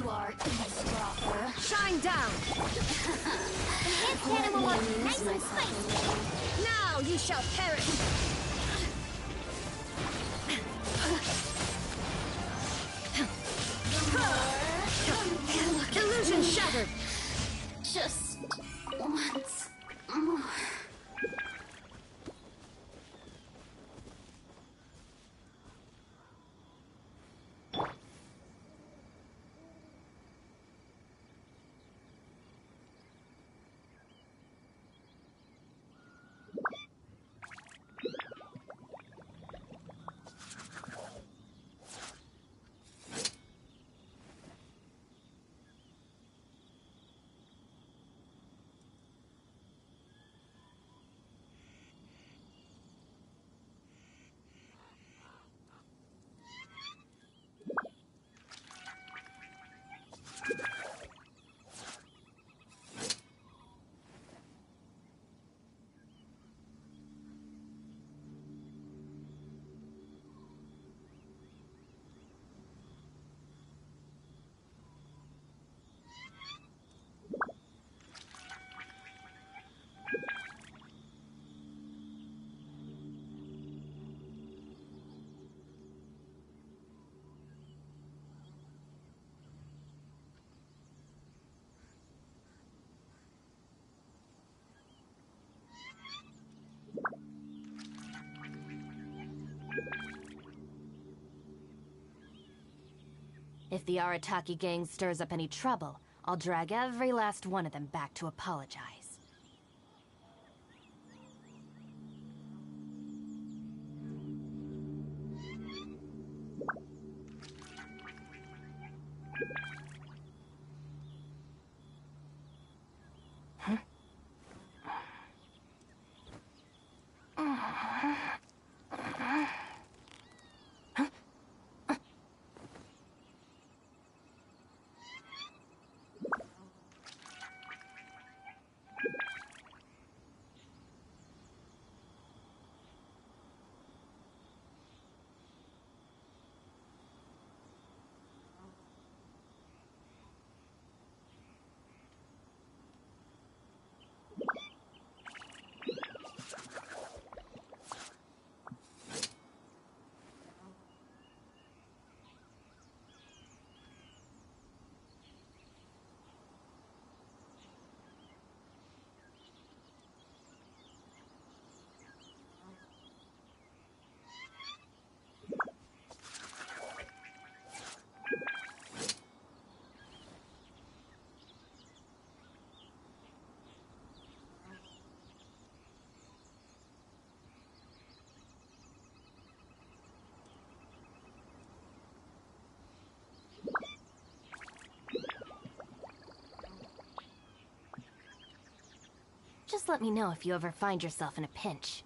You are eavesdropper. Shine down! Enhanced animal look, nice and spicy. Now you shall perish! Illusion shattered! Just once more. If the Arataki gang stirs up any trouble, I'll drag every last one of them back to apologize. Just let me know if you ever find yourself in a pinch.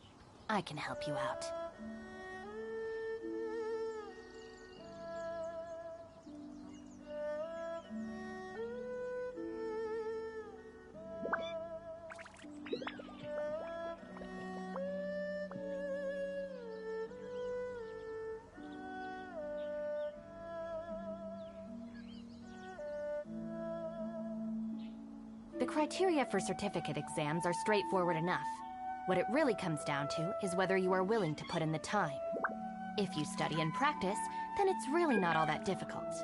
I can help you out. The criteria for certificate exams are straightforward enough. What it really comes down to is whether you are willing to put in the time. If you study and practice, then it's really not all that difficult.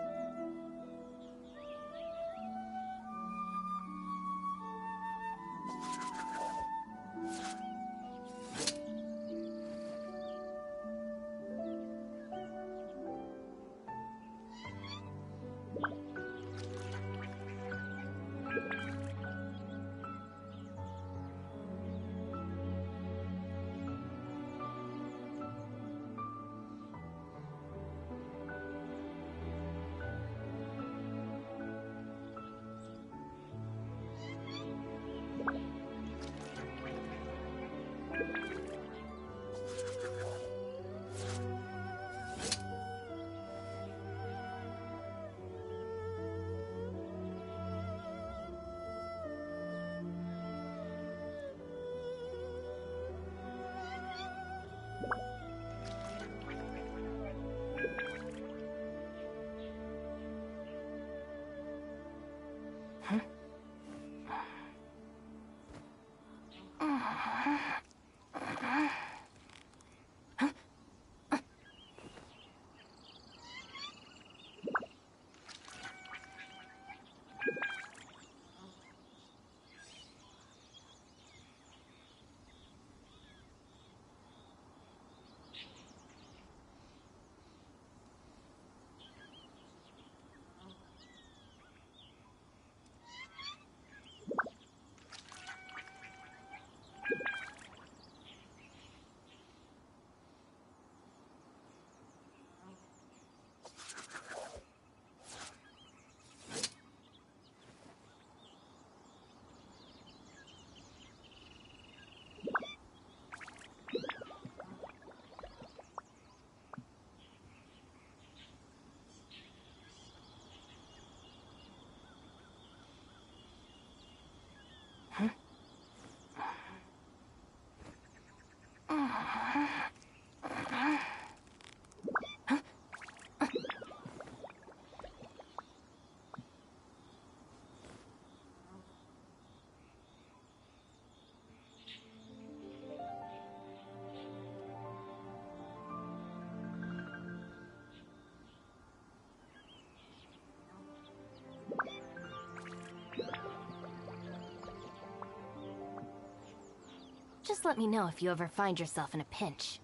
Just let me know if you ever find yourself in a pinch.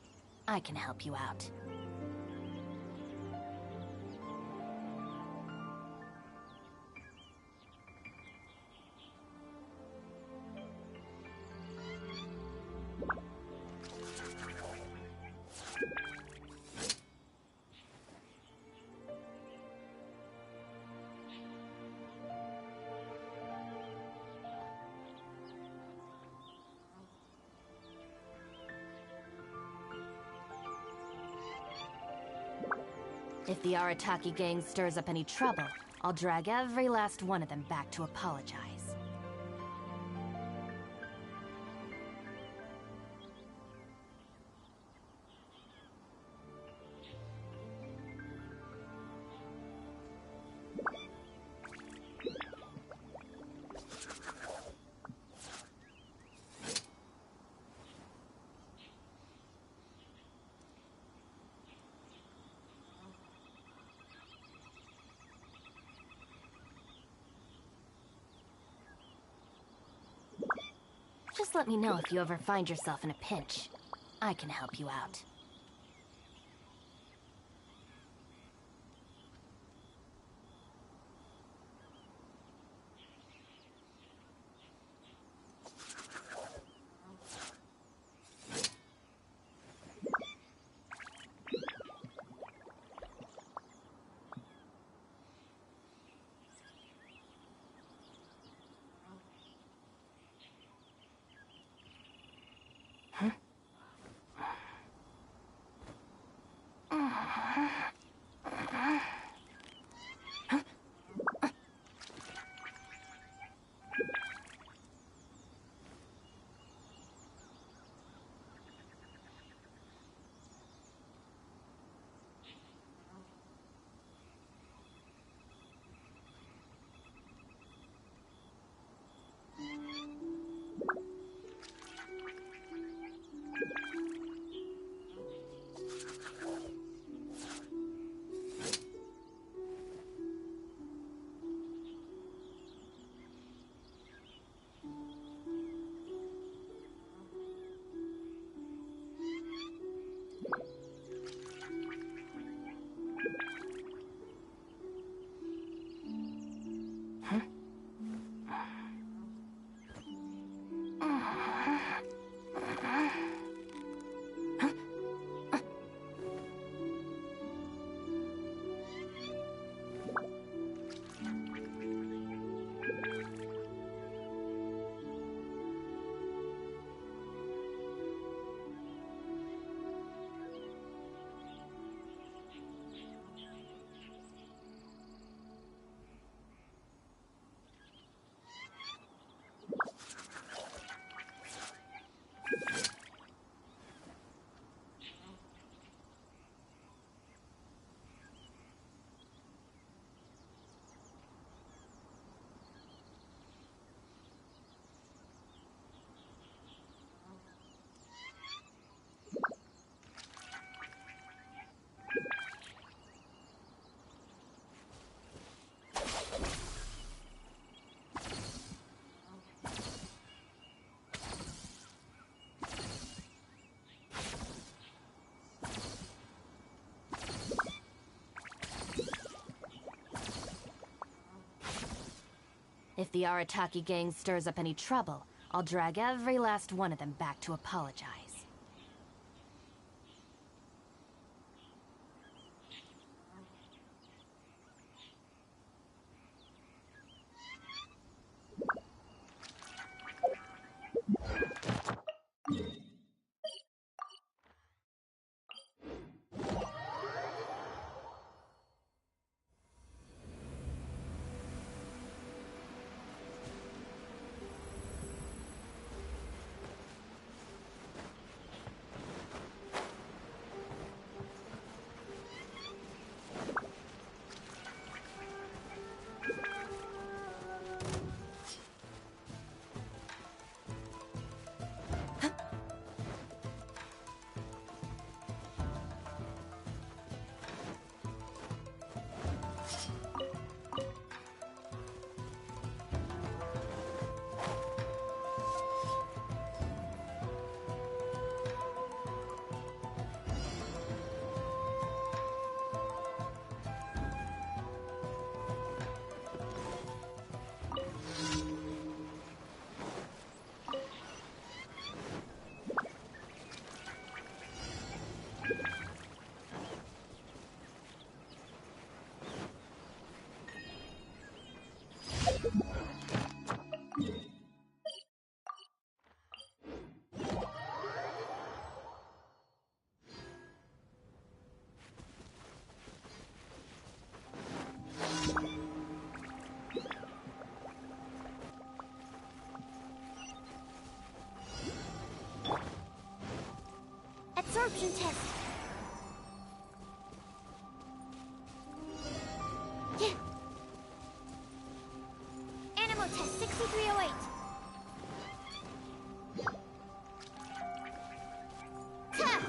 I can help you out. If the Arataki gang stirs up any trouble, I'll drag every last one of them back to apologize. Just let me know if you ever find yourself in a pinch. I can help you out. If the Arataki gang stirs up any trouble, I'll drag every last one of them back to apologize. Absorption test. Yeah. Animal test 6308. Ta!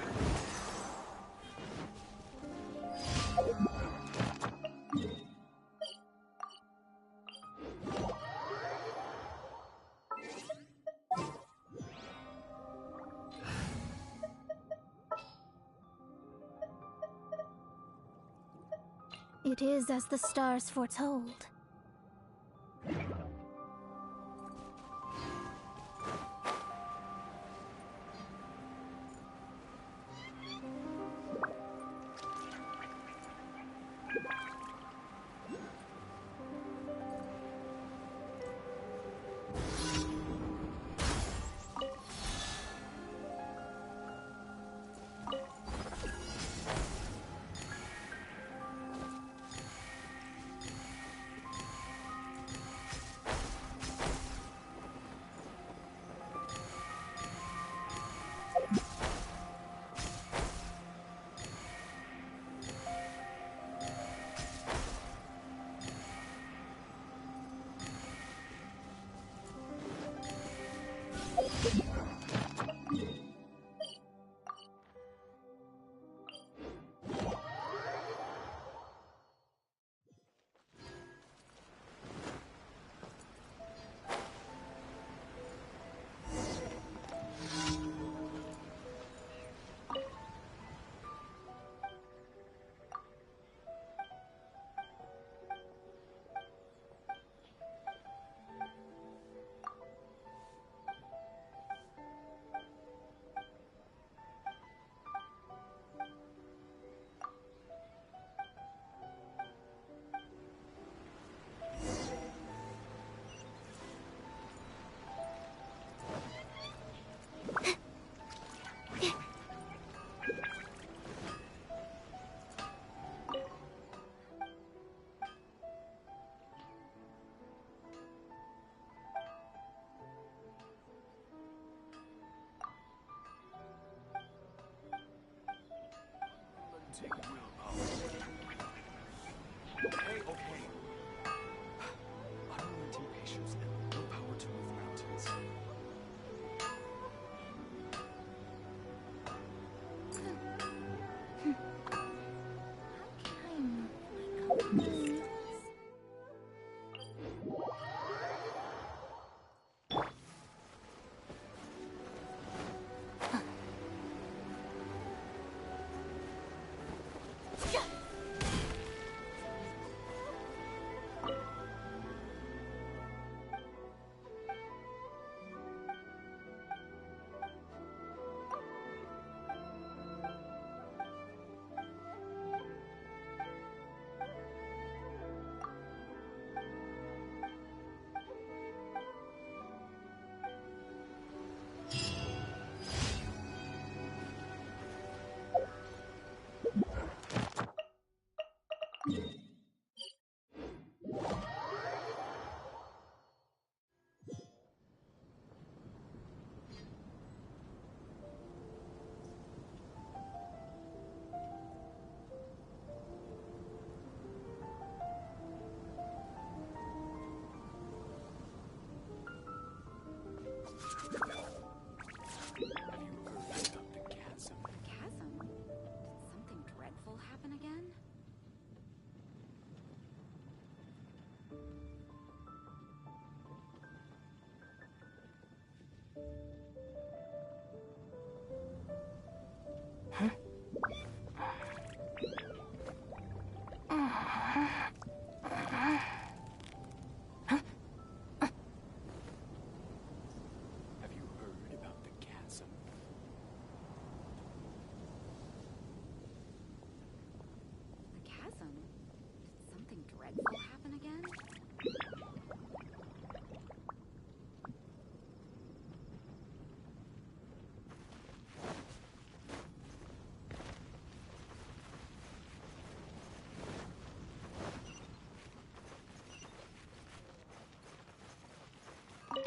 It is as the stars foretold.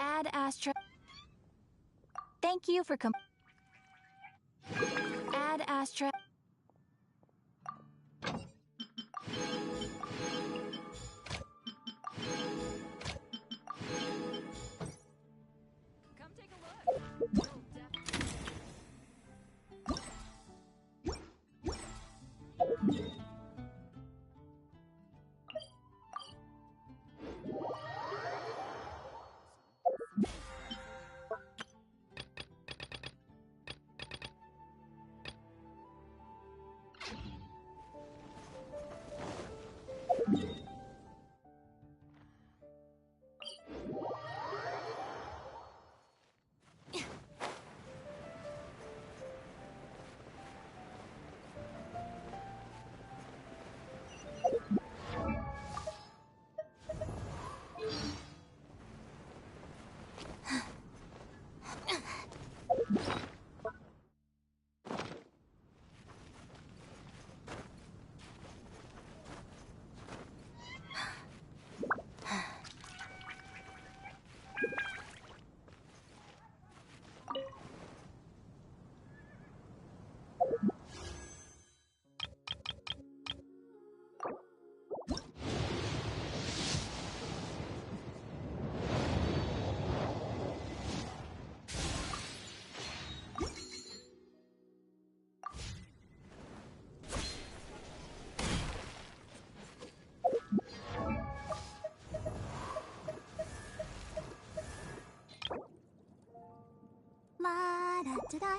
Add Astra. Thank you for Add Astra. Come take a look. La da da da.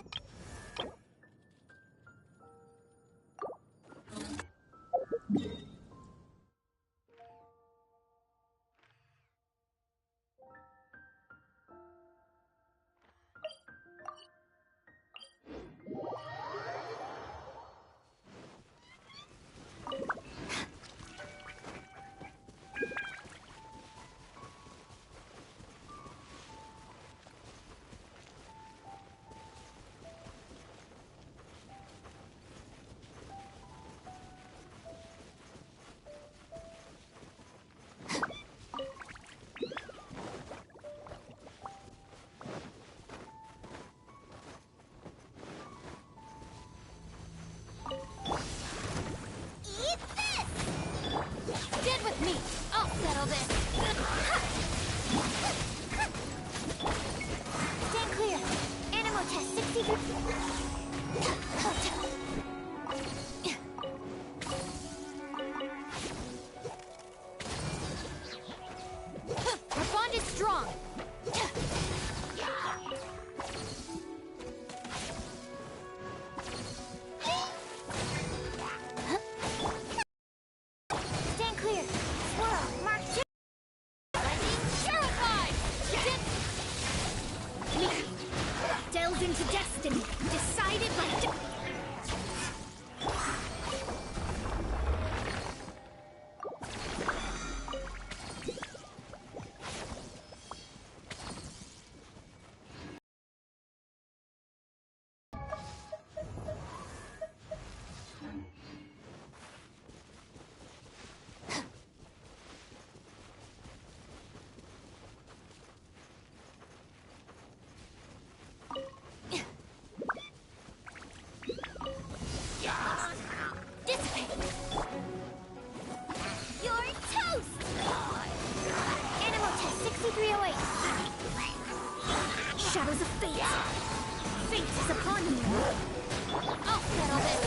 Get with me! I'll settle this! Stand clear! Animal test 63... Our bond is strong! Stand clear! Swirl! Mark 2! Lightning terrified! Delved into destiny. Decided by. Dissipate! You're toast! Animal test 6308. Shadows of fate. Fate is upon you. I'll settle this.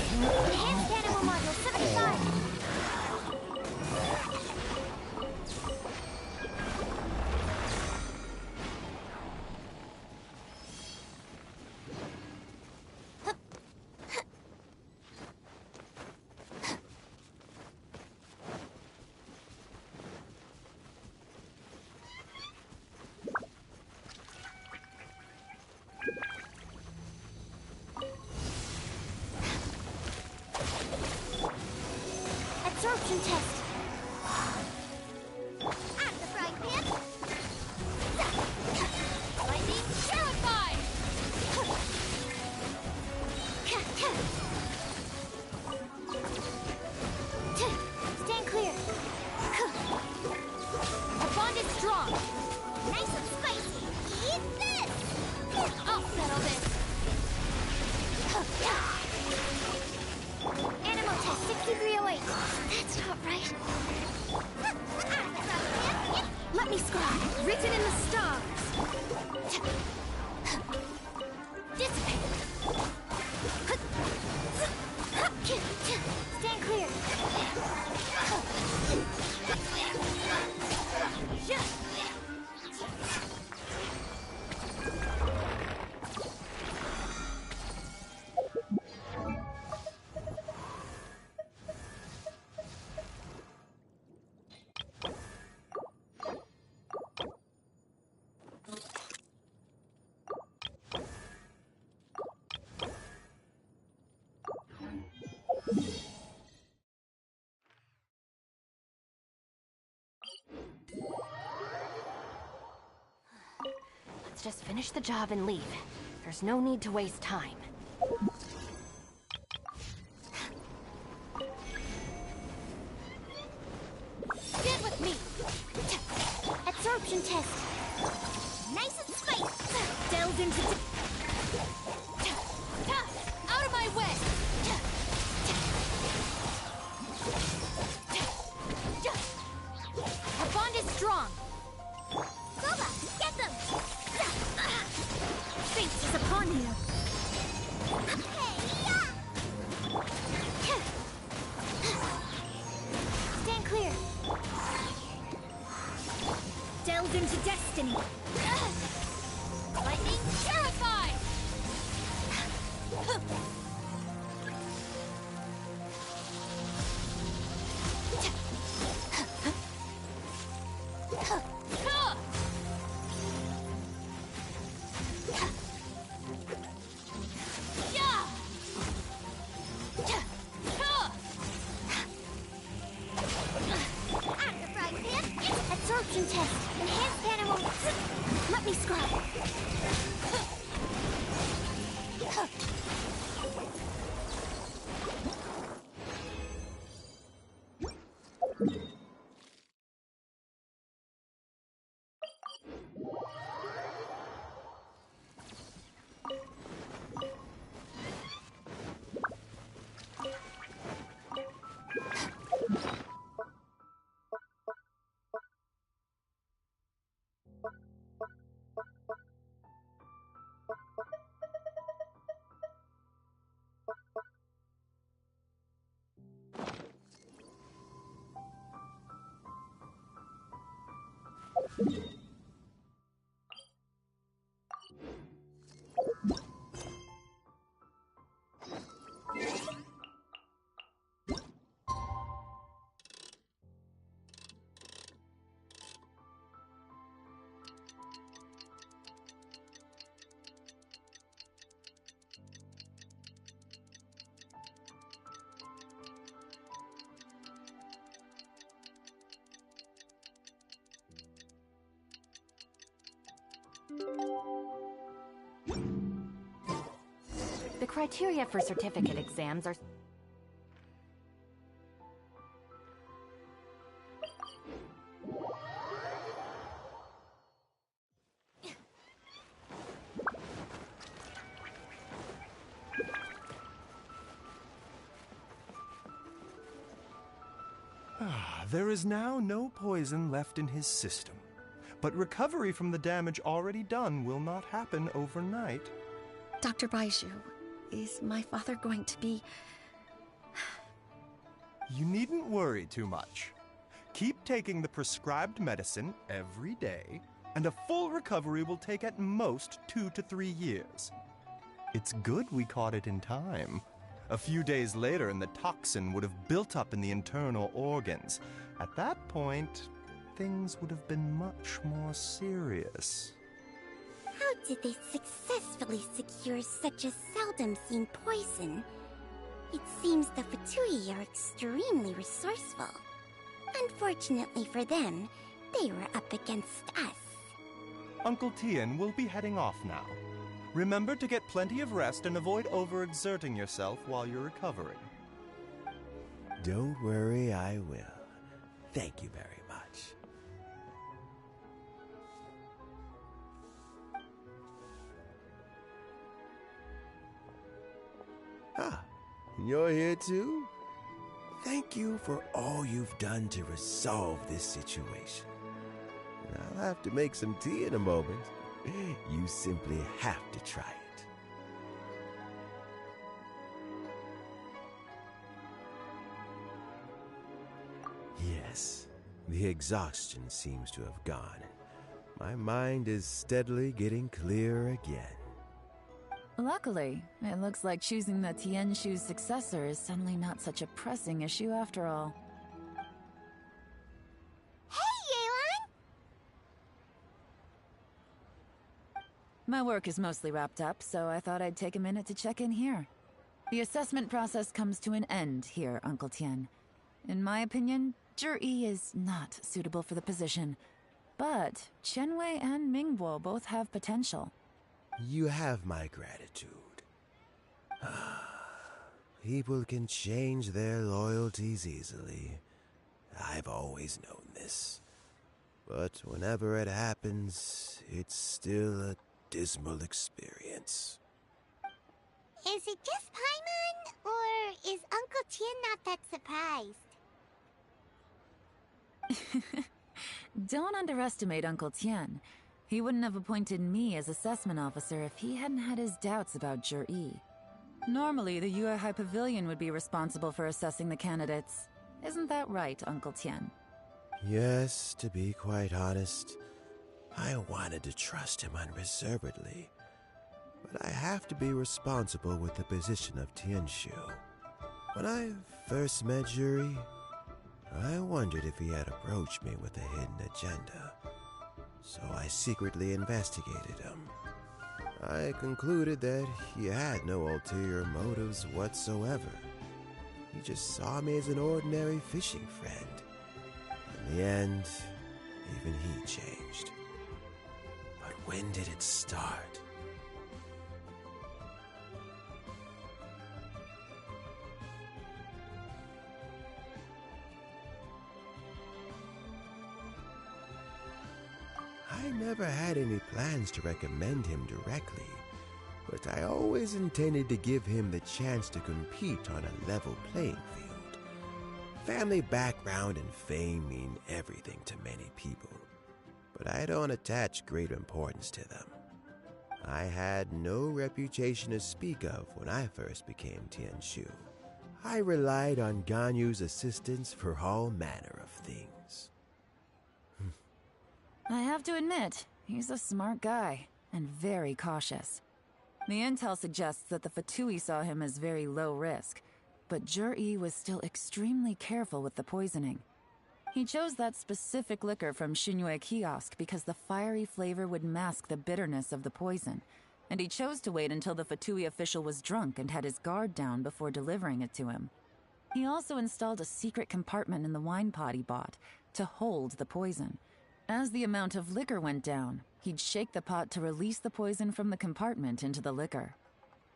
Enhanced animal module 75. Absorption test. At the frying pan. Lightning terrified. Stand clear. Our bond is strong. Nice and spicy. I'll settle this. Animal test 6308. That's not right. Let me scribe. Written in the stars. Dissipate. Stand clear. Let's just finish the job and leave. There's no need to waste time. Get with me. Absorption test. Nice and spiced. Delved into... Out of my way. Our bond is strong. Soba, get them. Fate is upon you. Stand clear. Delved into destiny. Lightning terrified. Absorption test. Enhanced animal. Let me scribe. The criteria for certificate exams are... There is now no poison left in his system, but recovery from the damage already done will not happen overnight. Dr. Baiju, is my father going to be... You needn't worry too much. Keep taking the prescribed medicine every day, and a full recovery will take at most 2 to 3 years. It's good we caught it in time. A few days later, and the toxin would have built up in the internal organs. At that point, things would have been much more serious. How did they successfully secure such a seldom-seen poison? It seems the Fatui are extremely resourceful. Unfortunately for them, they were up against us. Uncle Tian will be heading off now. Remember to get plenty of rest and avoid overexerting yourself while you're recovering. Don't worry, I will. Thank you very much. You're here too? Thank you for all you've done to resolve this situation. I'll have to make some tea in a moment. You simply have to try it. Yes, the exhaustion seems to have gone. My mind is steadily getting clearer again. Luckily, it looks like choosing the Tianshu's successor is suddenly not such a pressing issue after all. My work is mostly wrapped up, so I thought I'd take a minute to check in here. The assessment process comes to an end here, Uncle Tian. In my opinion, Zhi is not suitable for the position, but Qianwei and Mingbo both have potential. You have my gratitude. People can change their loyalties easily. I've always known this. But whenever it happens, it's still a dismal experience. Is it just Paimon, or is Uncle Tian not that surprised? Don't underestimate Uncle Tian. He wouldn't have appointed me as assessment officer if he hadn't had his doubts about Zhi. Normally, the Yue High Pavilion would be responsible for assessing the candidates. Isn't that right, Uncle Tian? Yes, to be quite honest, I wanted to trust him unreservedly. But I have to be responsible with the position of Tianshu. When I first met Zhi, I wondered if he had approached me with a hidden agenda. So I secretly investigated him. I concluded that he had no ulterior motives whatsoever. He just saw me as an ordinary fishing friend. In the end, even he changed. But when did it start? I never had any plans to recommend him directly, but I always intended to give him the chance to compete on a level playing field. Family background and fame mean everything to many people, but I don't attach great importance to them. I had no reputation to speak of when I first became Tianshu. I relied on Ganyu's assistance for all manner of things. I have to admit, he's a smart guy, and very cautious. The intel suggests that the Fatui saw him as very low risk, but Zhi was still extremely careful with the poisoning. He chose that specific liquor from Xinyue Kiosk because the fiery flavor would mask the bitterness of the poison, and he chose to wait until the Fatui official was drunk and had his guard down before delivering it to him. He also installed a secret compartment in the wine pot he bought to hold the poison. As the amount of liquor went down, he'd shake the pot to release the poison from the compartment into the liquor.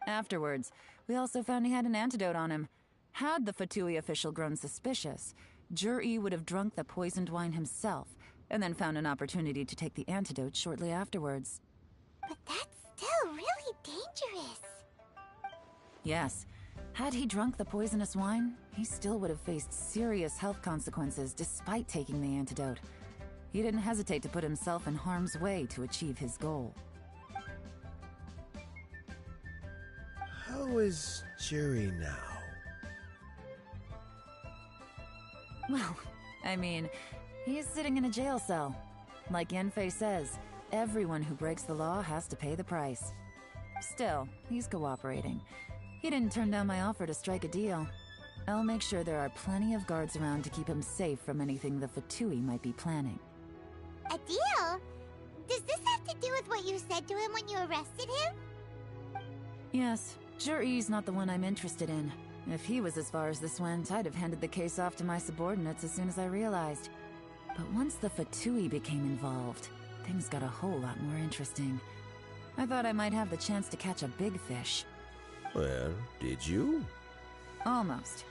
Afterwards, we also found he had an antidote on him. Had the Fatui official grown suspicious, Zhi would have drunk the poisoned wine himself, and then found an opportunity to take the antidote shortly afterwards. But that's still really dangerous. Yes. Had he drunk the poisonous wine, he still would have faced serious health consequences despite taking the antidote. He didn't hesitate to put himself in harm's way to achieve his goal. How is Zhi now? Well, I mean, he's sitting in a jail cell. Like Yanfei says, everyone who breaks the law has to pay the price. Still, he's cooperating. He didn't turn down my offer to strike a deal. I'll make sure there are plenty of guards around to keep him safe from anything the Fatui might be planning. A deal? Does this have to do with what you said to him when you arrested him? Yes, Zhi's not the one I'm interested in. If he was as far as this went, I'd have handed the case off to my subordinates as soon as I realized. But once the Fatui became involved, things got a whole lot more interesting. I thought I might have the chance to catch a big fish. Well, did you? Almost.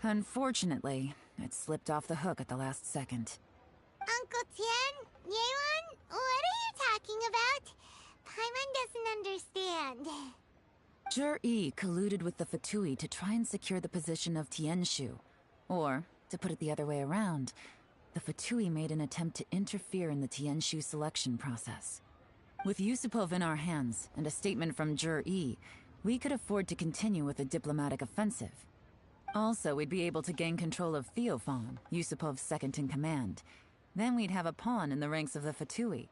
Unfortunately, it slipped off the hook at the last second. Uncle Tian? Yeon? What are you talking about? Paimon doesn't understand. Jur-E colluded with the Fatui to try and secure the position of Tianshu. Or, to put it the other way around, the Fatui made an attempt to interfere in the Tianshu selection process. With Yusupov in our hands and a statement from Jur-E, we could afford to continue with a diplomatic offensive. Also, we'd be able to gain control of Theophan, Yusupov's second-in-command. Then we'd have a pawn in the ranks of the Fatui.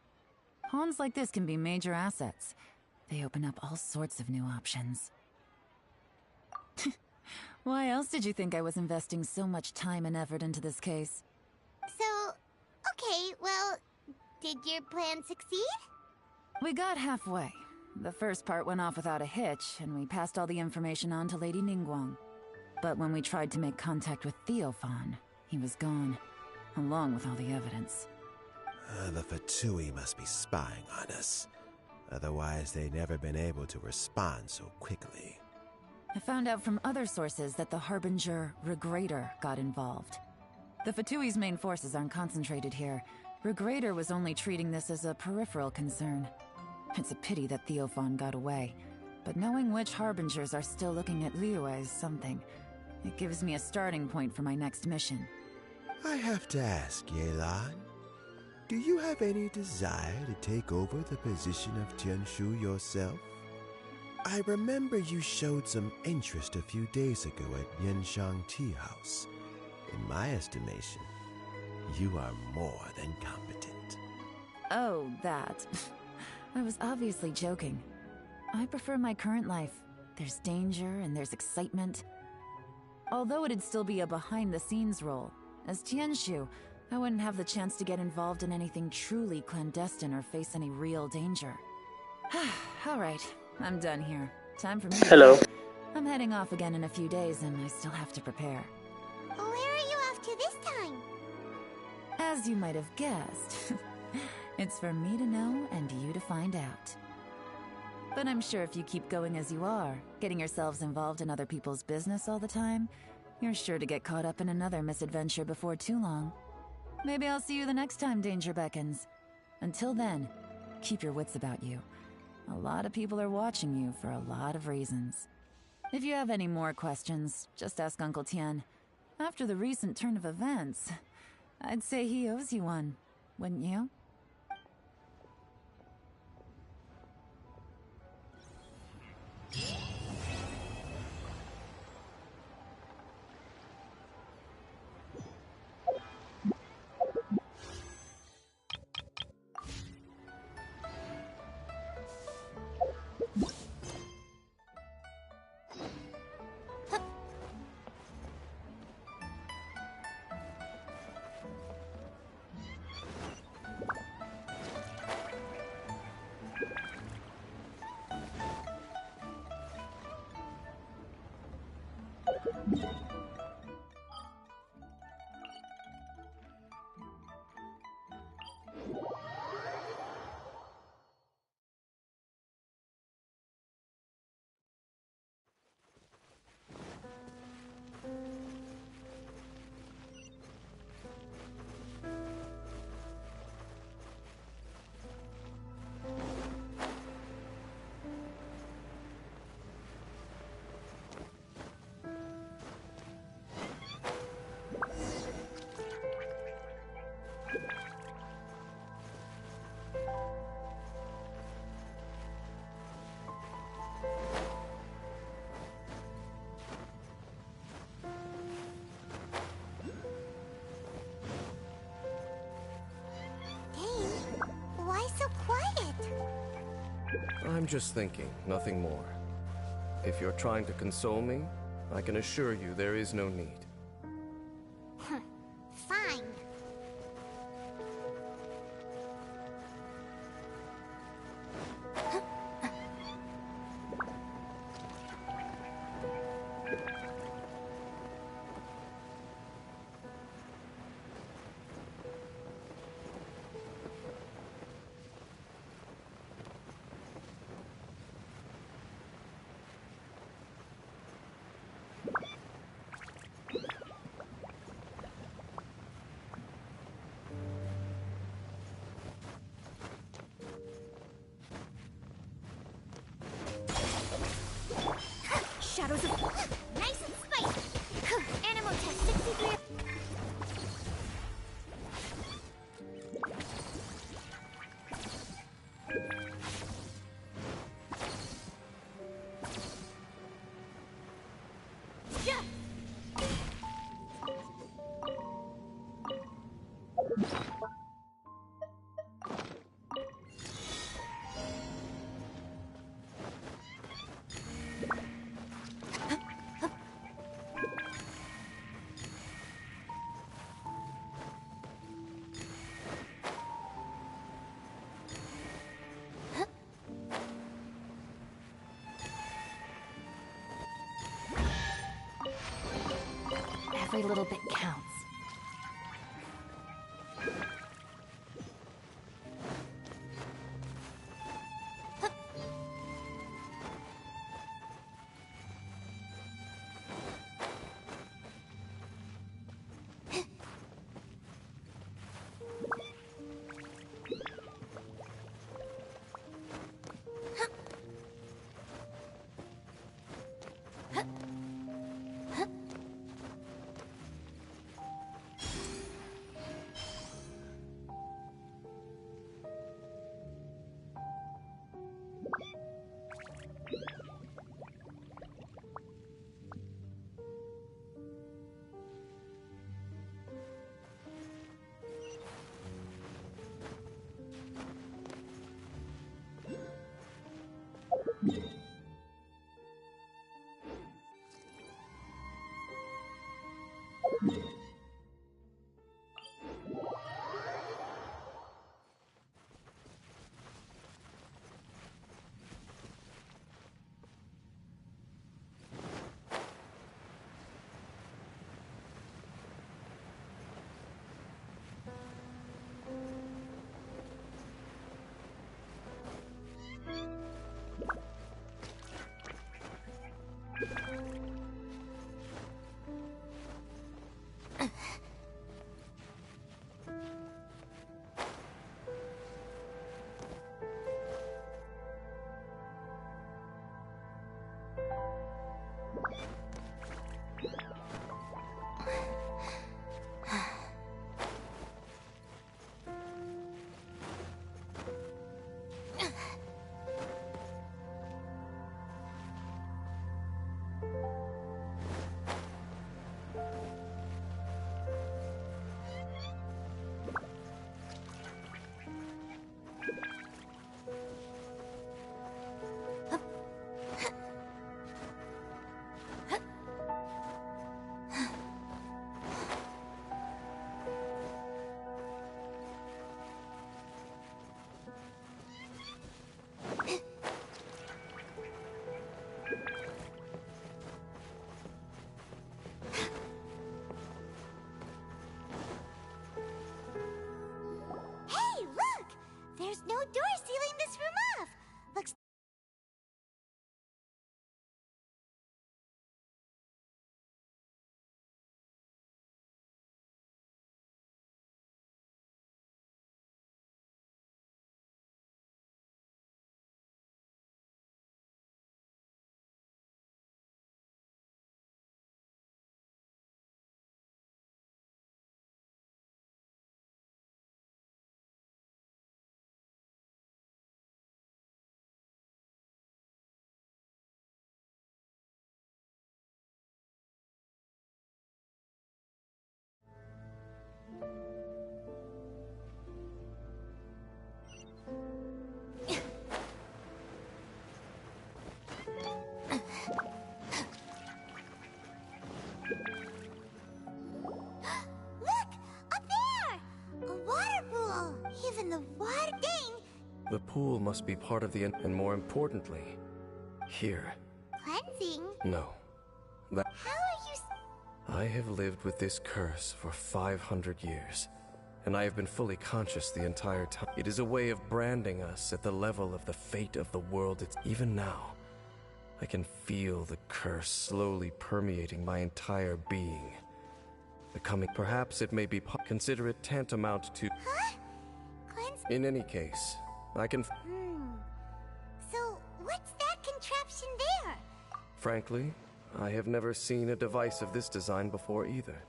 Pawns like this can be major assets. They open up all sorts of new options. Why else did you think I was investing so much time and effort into this case? So, okay, well, did your plan succeed? We got halfway. The first part went off without a hitch, and we passed all the information on to Lady Ningguang. But when we tried to make contact with Theophan, he was gone, along with all the evidence. The Fatui must be spying on us. Otherwise, they'd never been able to respond so quickly. I found out from other sources that the Harbinger Regrator got involved. The Fatui's main forces aren't concentrated here. Regrator was only treating this as a peripheral concern. It's a pity that Theophan got away, but knowing which Harbingers are still looking at Liyue is something. It gives me a starting point for my next mission. I have to ask, Yelan, do you have any desire to take over the position of Tianshu yourself? I remember you showed some interest a few days ago at Yanshang Tea House. In my estimation, you are more than competent. Oh, that. I was obviously joking. I prefer my current life. There's danger and there's excitement. Although it'd still be a behind-the-scenes role, as Tianshu, I wouldn't have the chance to get involved in anything truly clandestine or face any real danger. All right, I'm done here. Time for me. Hello. I'm heading off again in a few days and I still have to prepare. Where are you off to this time? As you might have guessed, it's for me to know and you to find out. But I'm sure if you keep going as you are, getting yourselves involved in other people's business all the time, you're sure to get caught up in another misadventure before too long. Maybe I'll see you the next time danger beckons. Until then, keep your wits about you. A lot of people are watching you for a lot of reasons. If you have any more questions, just ask Uncle Tian. After the recent turn of events, I'd say he owes you one, wouldn't you? I'm just thinking, nothing more. If you're trying to console me, I can assure you there is no need. Fine. shadows of... Nice and spicy! Animal test 63... Every little bit counts. There's no door sealing this room off! Looks... The pool must be part of the and more importantly, here. Cleansing? No. That How are you... I have lived with this curse for 500 years, and I have been fully conscious the entire time. It is a way of branding us at the level of the fate of the world. Even now, I can feel the curse slowly permeating my entire being. Becoming... Perhaps it may be... Consider it tantamount to... Huh? Cleanse... In any case, I can... So, what's that contraption there? Frankly, I have never seen a device of this design before either.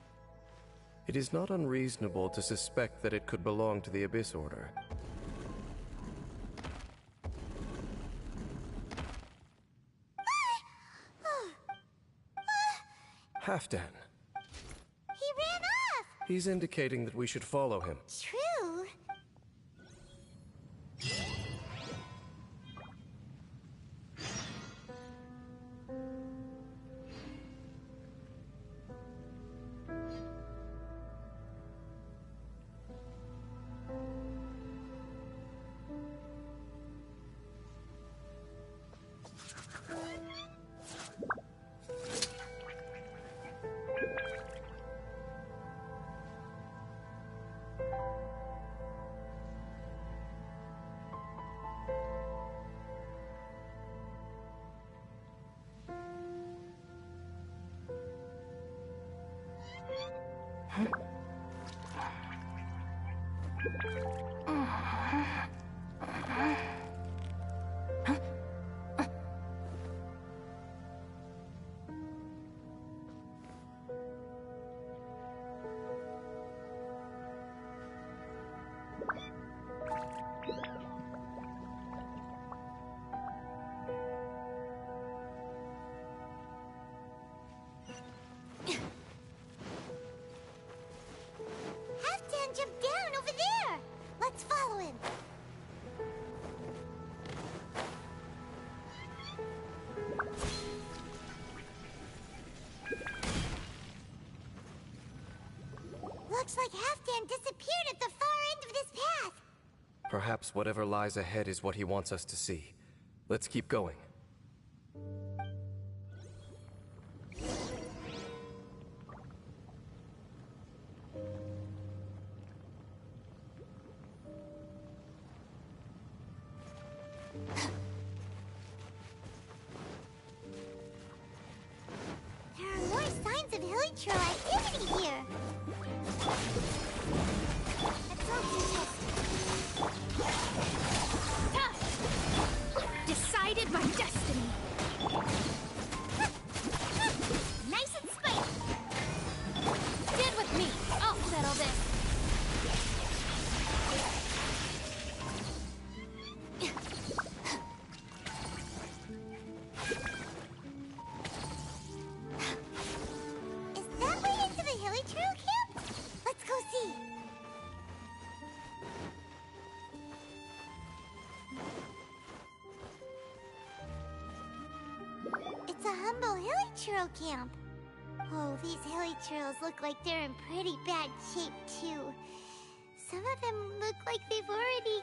It is not unreasonable to suspect that it could belong to the Abyss Order. Halfdan. He ran off! He's indicating that we should follow him. True. Halfdan jumped down over there! Let's follow him! Looks like Halfdan disappeared at the far end of this path! Perhaps whatever lies ahead is what he wants us to see. Let's keep going. There are more signs of hilichurl activity here! Let's go do this. Decided by destiny. Nice and spicy! Stand with me. I'll settle this. Is that way into the hilichurl camp? Let's go see. It's a humble hilichurl camp. Oh, these hilichurls look like they're in pretty bad shape, too. Some of them look like they've already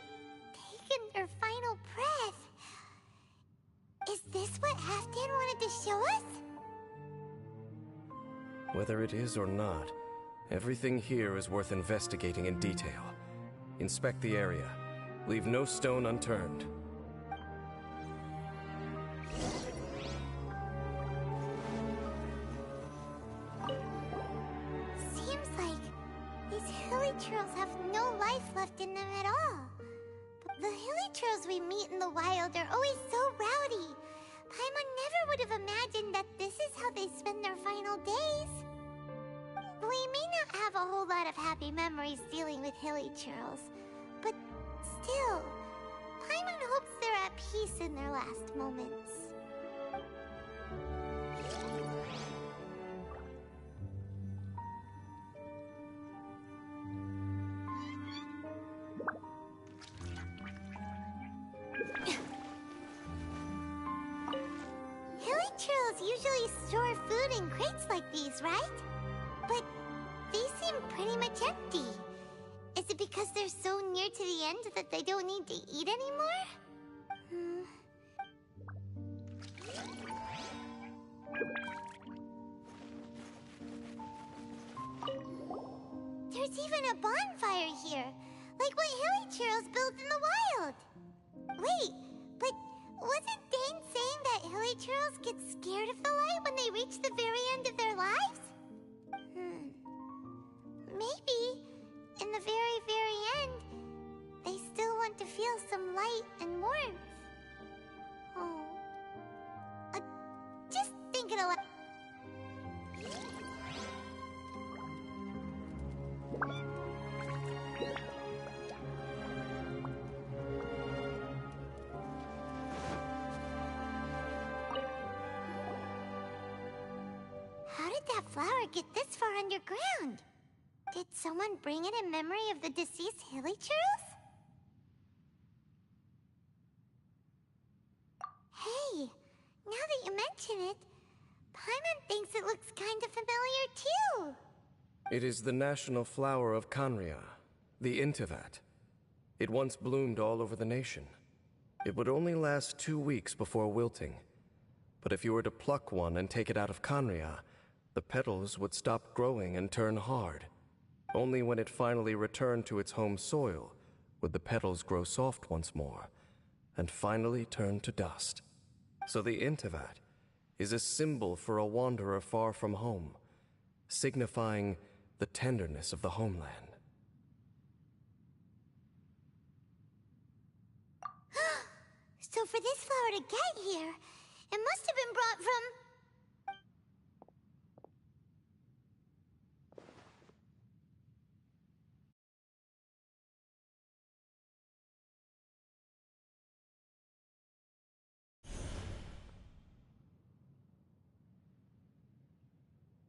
taken their final breath. Is this what Halfdan wanted to show us? Whether it is or not, everything here is worth investigating in detail. Inspect the area. Leave no stone unturned. Seems like these hilichurls have no life left in them at all. But the hilichurls we meet in the wild are always so rowdy. Paimon never would have imagined that this is how they spend their final days. We may not have a whole lot of happy memories dealing with hilichurls, but still, Paimon hopes they're at peace in their last moments. Hilichurls usually store food in crates like these, right? But these seem pretty much empty. Is it because they're so near to the end that they don't need to eat anymore? There's even a bonfire here, like what hilichurls build in the wild. Wait, but wasn't Dane saying that hilichurls get scared of the light when they reach the very end of their lives? Maybe, in the very, very end, they still want to feel some light and warmth. Oh. Just thinking aloud. flower get this far underground? Did someone bring it in memory of the deceased Hilichurls? Hey, now that you mention it, Paimon thinks it looks kind of familiar too. It is the national flower of Kanria, the Intivat. It once bloomed all over the nation. It would only last 2 weeks before wilting. But if you were to pluck one and take it out of Kanria, the petals would stop growing and turn hard. Only when it finally returned to its home soil would the petals grow soft once more, and finally turn to dust. So the Intivat is a symbol for a wanderer far from home, signifying the tenderness of the homeland. So for this flower to get here, it must have been brought from...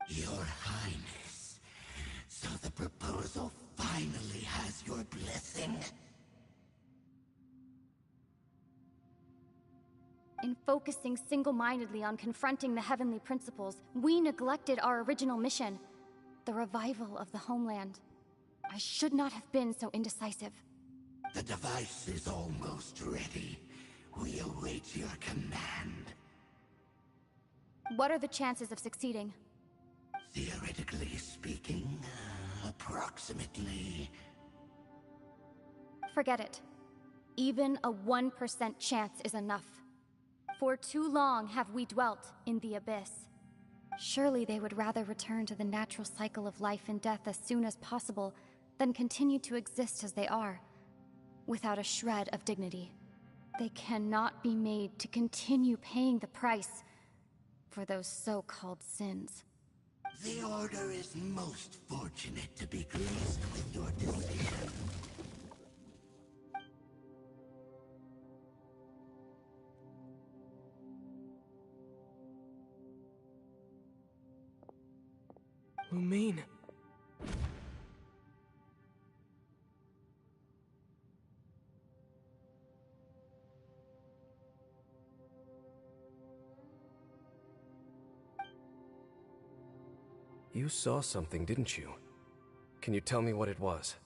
Your Highness, so the proposal finally has your blessing? In focusing single-mindedly on confronting the heavenly principles, we neglected our original mission, the revival of the homeland. I should not have been so indecisive. The device is almost ready. We await your command. What are the chances of succeeding? Theoretically speaking, approximately. Forget it. Even a 1% chance is enough. For too long have we dwelt in the abyss. Surely they would rather return to the natural cycle of life and death as soon as possible than continue to exist as they are, without a shred of dignity. They cannot be made to continue paying the price for those so-called sins. The Order is most fortunate to be graced with your decision. Lumine. You saw something, didn't you? Can you tell me what it was?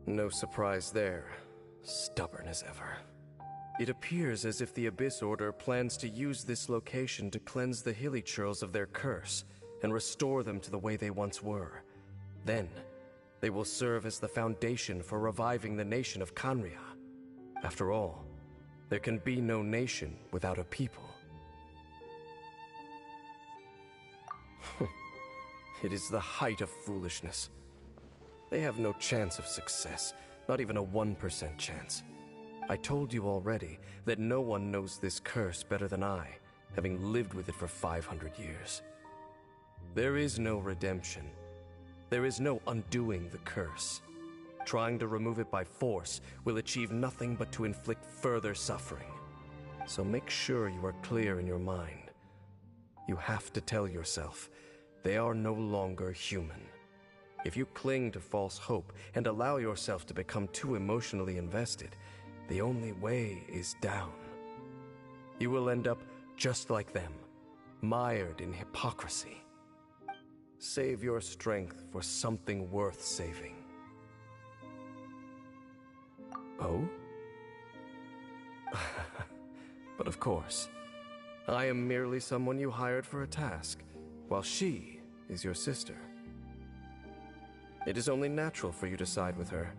No surprise there. Stubborn as ever. It appears as if the Abyss Order plans to use this location to cleanse the Hilichurls of their curse and restore them to the way they once were. Then, they will serve as the foundation for reviving the nation of Kanria. After all, there can be no nation without a people. It is the height of foolishness. They have no chance of success, not even a 1% chance. I told you already that no one knows this curse better than I, having lived with it for 500 years. There is no redemption. There is no undoing the curse. Trying to remove it by force will achieve nothing but to inflict further suffering. So make sure you are clear in your mind. You have to tell yourself, they are no longer human. If you cling to false hope and allow yourself to become too emotionally invested, the only way is down. You will end up just like them, mired in hypocrisy. Save your strength for something worth saving. Oh? But of course, I am merely someone you hired for a task, while she is your sister. It is only natural for you to side with her.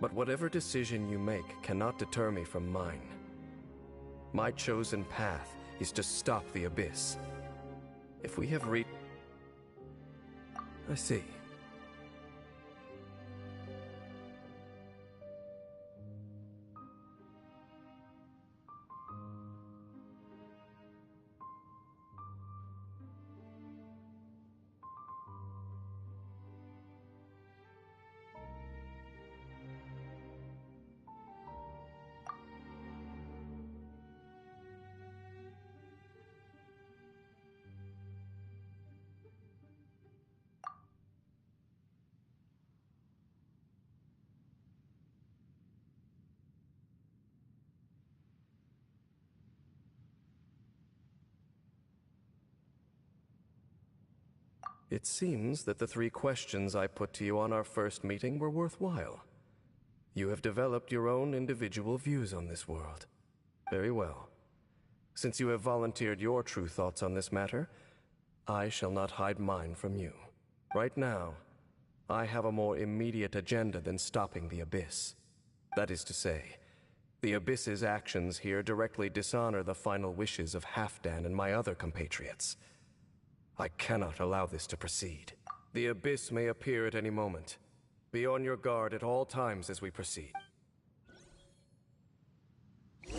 But whatever decision you make cannot deter me from mine. My chosen path is to stop the Abyss. If we have reached... I see. It seems that the 3 questions I put to you on our first meeting were worthwhile. You have developed your own individual views on this world. Very well. Since you have volunteered your true thoughts on this matter, I shall not hide mine from you. Right now, I have a more immediate agenda than stopping the Abyss. That is to say, the Abyss's actions here directly dishonor the final wishes of Halfdan and my other compatriots. I cannot allow this to proceed. The Abyss may appear at any moment. Be on your guard at all times as we proceed. We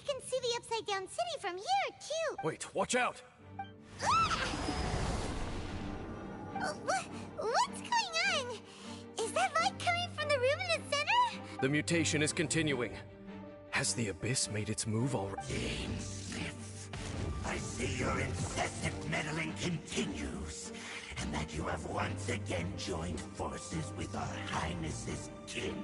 can see the Upside Down City from here, too! Wait, watch out! What's going on? Is that light coming from the room in the center? The mutation is continuing. Has the Abyss made its move already? James Smith, I see your incessant meddling continues, and that you have once again joined forces with our Highness's kin.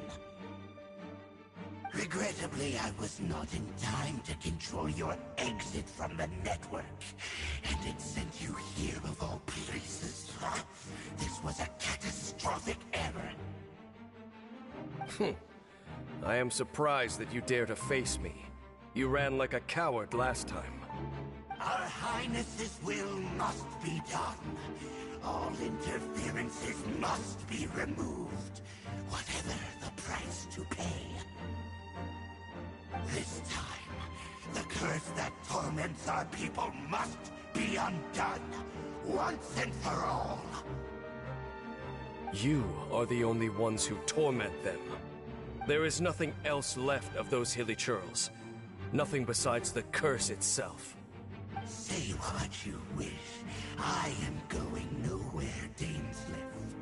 Regrettably, I was not in time to control your exit from the network, and it sent you here of all places. This was a catastrophic error. I am surprised that you dare to face me. You ran like a coward last time. Our Highness's will must be done. All interferences must be removed, whatever the price to pay. This time, the curse that torments our people must be undone, once and for all. You are the only ones who torment them. There is nothing else left of those hilly churls. Nothing besides the curse itself. Say what you wish. I am going nowhere, Dainsleif.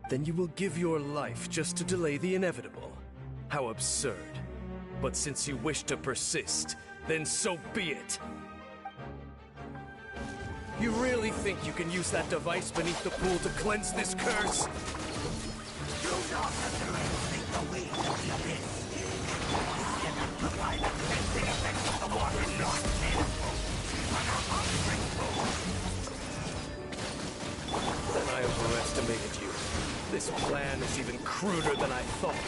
Then you will give your life just to delay the inevitable. How absurd. But since you wish to persist, then so be it. You really think you can use that device beneath the pool to cleanse this curse? Do not underestimate the weight of the Abyss. This cannot provide a cleansing effect of the water not tenfold, but 100-fold. Then I overestimated you. This plan is even cruder than I thought.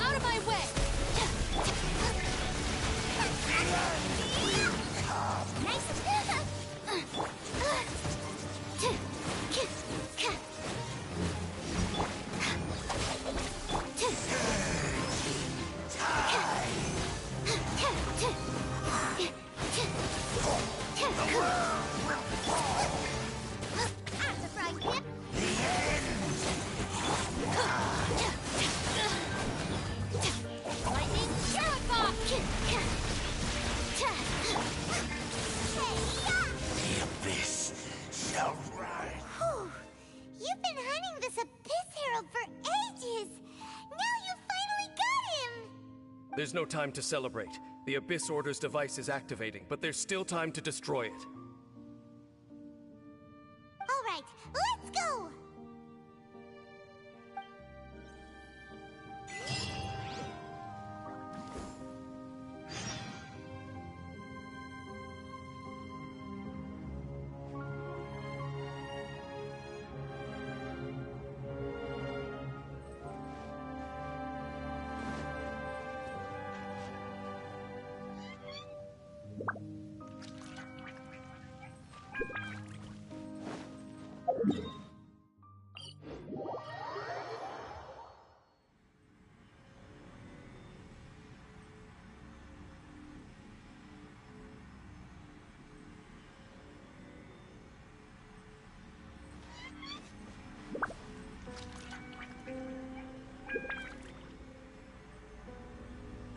Out of my way! Nice! There's no time to celebrate. The Abyss Order's device is activating, but there's still time to destroy it.